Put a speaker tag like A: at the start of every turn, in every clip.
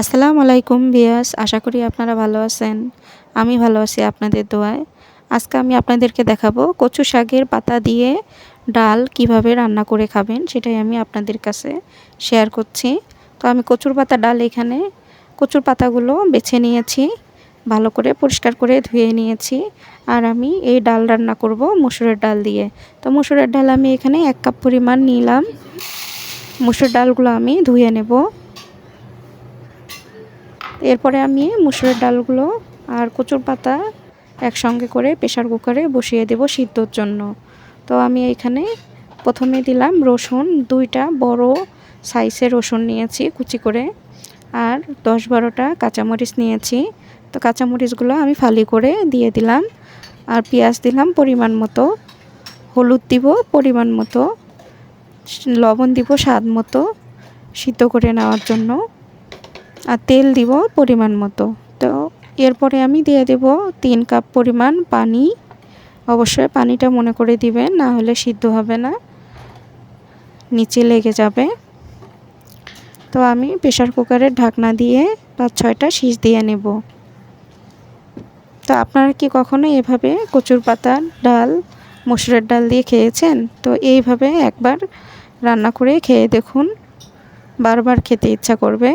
A: আসসালামু আলাইকুম ভিউয়ার্স, আশা করি আপনারা ভালো আছেন। আমি ভালো আছি আপনাদের দোয়ায়। আজকে আমি আপনাদেরকে দেখাবো কচু শাকের পাতা দিয়ে ডাল কিভাবে রান্না করে খাবেন, সেটাই আমি আপনাদের কাছে শেয়ার করছি। তো আমি কচুর পাতা ডাল এখানে কচুর পাতাগুলো বেছে নিয়েছি, ভালো করে পরিষ্কার করে ধুয়ে নিয়েছি। আর আমি এই ডাল রান্না করব মসুরের ডাল দিয়ে। তো মসুরের ডাল আমি এখানে 1 কাপ পরিমাণ নিলাম। মসুর ডালগুলো আমি ধুয়ে নেব। এরপরে আমি মসুরের ডালগুলো আর কচুর পাতা একসঙ্গে করে প্রেসার কুকারে বসিয়ে দেব সিদ্ধর জন্য। তো আমি এখানে প্রথমে দিলাম রসুন, 2টা বড় সাইজের রসুন নিয়েছি কুচি করে, আর 10-12টা কাঁচামরিচ নিয়েছি। তো কাঁচামরিচগুলো আমি ফালি করে দিয়ে দিলাম। আর পেঁয়াজ দিলাম পরিমাণ মতো, হলুদ দিব পরিমাণ মতো, লবণ দিব স্বাদ মতো সিদ্ধ করে নেওয়ার জন্য, আর তেল দিব পরিমাণ মতো। তো এরপরে আমি দিয়ে দেব 3 কাপ পরিমাণ পানি। অবশ্যই পানিটা মনে করে দিবেন, না হলে সিদ্ধ হবে না, নিচে লেগে যাবে। তো আমি প্রেসার কুকারের ঢাকনা দিয়ে 5-6টা সিজ দিয়ে নেব। তো আপনারা কি কখনো এভাবে কচুর পাতার ডাল মসুরের ডাল দিয়ে খেয়েছেন? তো এইভাবে একবার রান্না করে খেয়ে দেখুন, বারবার খেতে ইচ্ছা করবে।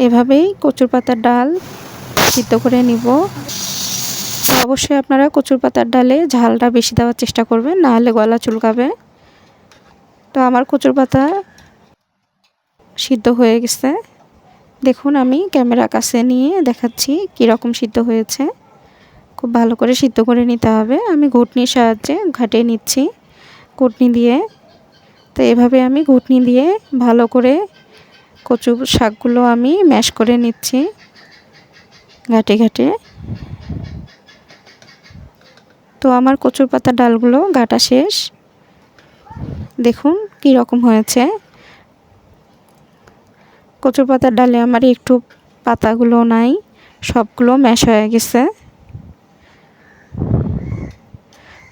A: এভাবেই কচুর পাতার ডাল সিদ্ধ করে নিব। তো অবশ্যই আপনারা কচুর পাতার ডালে ঝালটা বেশি দেওয়ার চেষ্টা করবেন, না হলে গলা চুলকাবে। তো আমার কচুর পাতা সিদ্ধ হয়ে গেছে, দেখুন আমি ক্যামেরা কাছে নিয়ে দেখাচ্ছি কীরকম সিদ্ধ হয়েছে। খুব ভালো করে সিদ্ধ করে নিতে হবে। আমি ঘুটনির সাহায্যে ঘাটিয়ে নিচ্ছি ঘুটনি দিয়ে। তো এভাবে আমি ঘুটনি দিয়ে ভালো করে কচু শাকগুলো আমি ম্যাশ করে নিচ্ছি ঘাটে ঘাটে। তো আমার কচুর পাতা ডালগুলো ঘাটা শেষ, দেখুন কী রকম হয়েছে। কচুর পাতার ডালে আমার একটু পাতাগুলো নাই, সবগুলো ম্যাশ হয়ে গেছে।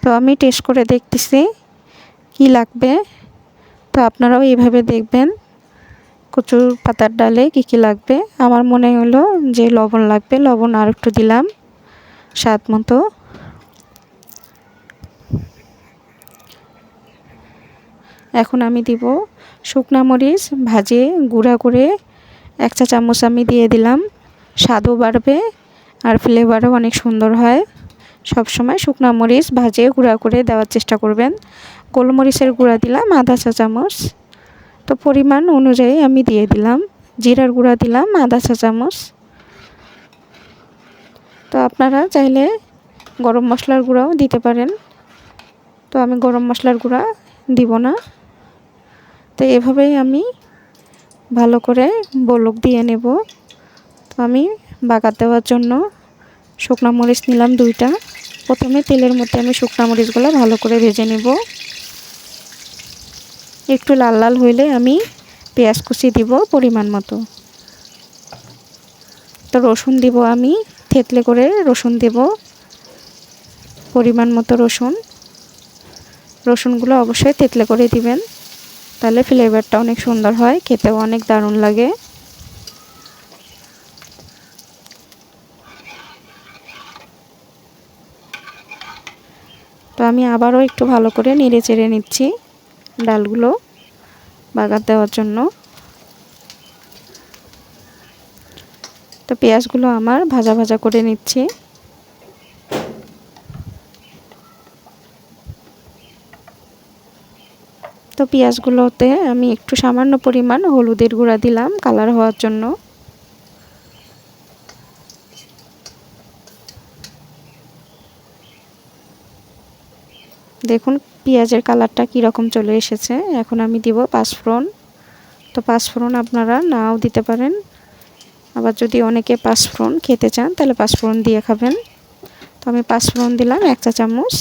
A: তো আমি টেস্ট করে দেখতেছি কি লাগবে। তো আপনারাও এইভাবে দেখবেন কচুর পাতার ডালে কি কি লাগবে। আমার মনে হলো যে লবণ লাগবে, লবণ আর একটু দিলাম স্বাদ মতো। এখন আমি দিব শুকনা মরিচ ভাজে গুঁড়া করে 1 চা চামচ আমি দিয়ে দিলাম। স্বাদও বাড়বে আর ফ্লেভারও অনেক সুন্দর হয়। সব সময় শুকনা মরিচ ভাজে গুঁড়া করে দেওয়ার চেষ্টা করবেন। গোলমরিচের গুঁড়া দিলাম আধা চা চামচ। তো পরিমাণ অনুযায়ী আমি দিয়ে দিলাম। জিরার গুঁড়া দিলাম আধা চা চামচ। তো আপনারা চাইলে গরম মশলার গুঁড়াও দিতে পারেন, তো আমি গরম মশলার গুঁড়া দিব না। তো এভাবেই আমি ভালো করে বলক দিয়ে নেব। তো আমি বাগার দেওয়ার জন্য শুকনা মরিচ নিলাম 2টা। প্রথমে তেলের মধ্যে আমি শুকনা মরিচগুলো ভালো করে ভেজে নেব। একটু লাল লাল হইলে আমি পেঁয়াজ কুচি দিব পরিমাণ মতো। তো রসুন দিব, আমি থেতলে করে রসুন দেব পরিমাণ মতো। রসুনগুলো অবশ্যই থেতলে করে দিবেন, তাহলে ফ্লেভারটা অনেক সুন্দর হয়, খেতেও অনেক দারুণ লাগে। তো আমি আবারও একটু ভালো করে নেড়ে চেড়ে নিচ্ছি ডালগুলো বাগার দেওয়ার জন্য। তো পেঁয়াজগুলো আমার ভাজা ভাজা করে নিচ্ছি। তো পেঁয়াজগুলোতে আমি একটু সামান্য পরিমাণ হলুদের গুঁড়া দিলাম কালার হওয়ার জন্য। দেখুন পেঁয়াজের কালারটা কীরকম চলে এসেছে। এখন আমি দিব পাঁচফোড়ন। তো পাঁচফোড়ন আপনারা নাও দিতে পারেন, আবার যদি অনেকে পাঁচফোড়ন খেতে চান তাহলে পাঁচফোড়ন দিয়ে খাবেন। তো আমি পাঁচফোড়ন দিলাম 1 চা চামচ।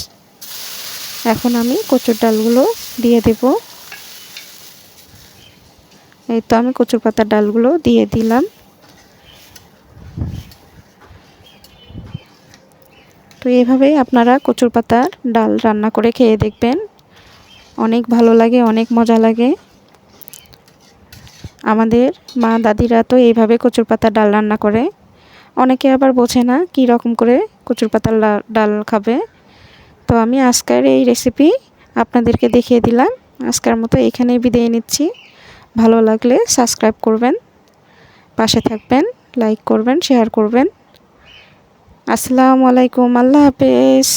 A: এখন আমি কচুর ডালগুলো দিয়ে দেব। এই তো আমি কচুর পাতার ডালগুলো দিয়ে দিলাম। তো তো এইভাবেই আপনারা কচুর পাতার ডাল রান্না করে খেয়ে দেখবেন, অনেক ভালো লাগে, অনেক মজা লাগে। আমাদের মা দাদিরা তো এইভাবে কচুর পাতার ডাল রান্না করে। অনেকে আবার বোঝে না কী রকম করে কচুর পাতার ডাল খাবে। তো আমি আজকের এই রেসিপি আপনাদেরকে দেখিয়ে দিলাম। আজকের মতো এখানেই বিদায় নিচ্ছি। ভালো লাগলে সাবস্ক্রাইব করবেন, পাশে থাকবেন, লাইক করবেন, শেয়ার করবেন। আসসালামু আলাইকুম, আল্লাহ হাফেজ।